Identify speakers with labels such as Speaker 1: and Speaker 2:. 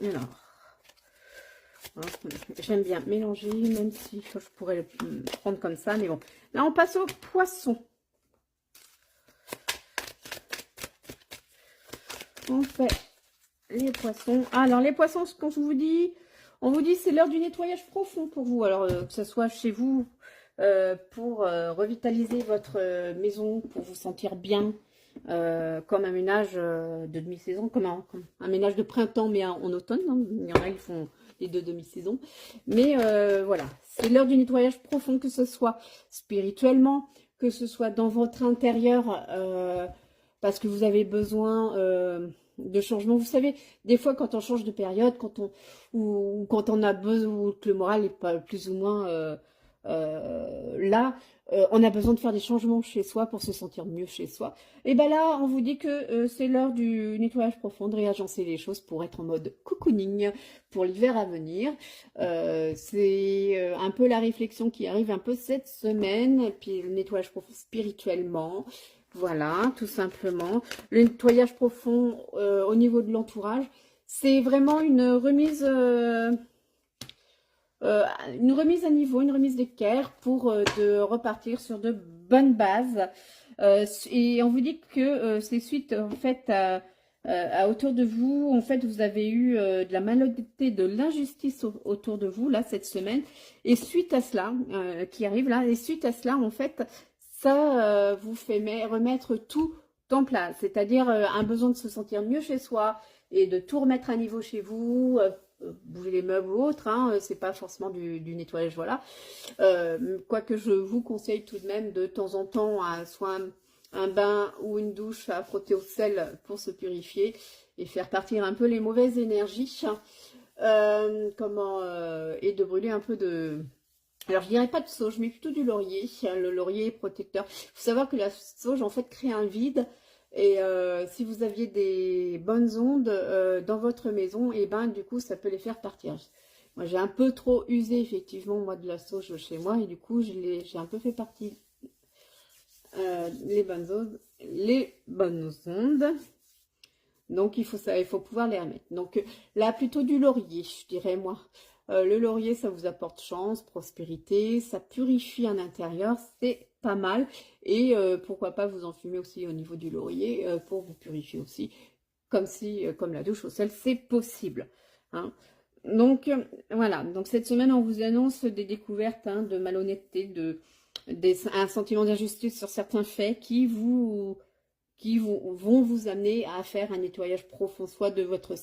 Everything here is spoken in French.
Speaker 1: Alors, j'aime bien mélanger, même si je pourrais le prendre comme ça, mais bon. Là, on passe au poisson. On fait les poissons. Alors, les poissons, ce qu'on vous dit, on vous dit c'est l'heure du nettoyage profond pour vous. Alors, que ce soit chez vous, pour revitaliser votre maison, pour vous sentir bien, comme un ménage de demi-saison, comme un ménage de printemps, mais en automne. Hein. Il y en a, ils font les deux demi-saisons. Mais voilà, c'est l'heure du nettoyage profond, que ce soit spirituellement, que ce soit dans votre intérieur, parce que vous avez besoin de changement. Vous savez, des fois, quand on change de période, ou quand on a besoin, ou que le moral est pas plus ou moins là, on a besoin de faire des changements chez soi pour se sentir mieux chez soi. Et ben là, on vous dit que c'est l'heure du nettoyage profond, de réagencer les choses pour être en mode cocooning pour l'hiver à venir. C'est un peu la réflexion qui arrive un peu cette semaine, et puis le nettoyage profond spirituellement. Voilà, tout simplement. Le nettoyage profond au niveau de l'entourage, c'est vraiment une remise à niveau, une remise d'équerre pour de repartir sur de bonnes bases. Et on vous dit que c'est suite en fait autour de vous, en fait vous avez eu de la malhonnêteté, de l'injustice autour de vous là cette semaine. Et suite à cela, qui arrive là, et suite à cela en fait, ça vous fait remettre tout en place. C'est-à-dire un besoin de se sentir mieux chez soi et de tout remettre à niveau chez vous. Bouger les meubles ou autre, hein, c'est pas forcément du nettoyage, voilà. Quoique je vous conseille tout de même de temps en temps soit un bain ou une douche à frotter au sel pour se purifier et faire partir un peu les mauvaises énergies. Et de brûler un peu de... Alors je dirais pas de sauge, mais plutôt du laurier. Le laurier est protecteur. Il faut savoir que la sauge en fait crée un vide. Et si vous aviez des bonnes ondes dans votre maison, et ben du coup ça peut les faire partir. Moi j'ai un peu trop usé effectivement moi de la sauge chez moi et du coup j'ai un peu fait partie les bonnes ondes. Donc il faut pouvoir les remettre. Donc là plutôt du laurier, je dirais moi. Le laurier, ça vous apporte chance, prospérité, ça purifie un intérieur, c'est pas mal. Et pourquoi pas vous enfumer aussi au niveau du laurier pour vous purifier aussi, comme la douche au sel, c'est possible. Hein. Donc voilà, donc cette semaine on vous annonce des découvertes hein, de malhonnêteté, un sentiment d'injustice sur certains faits qui vont vous amener à faire un nettoyage profond, soit de votre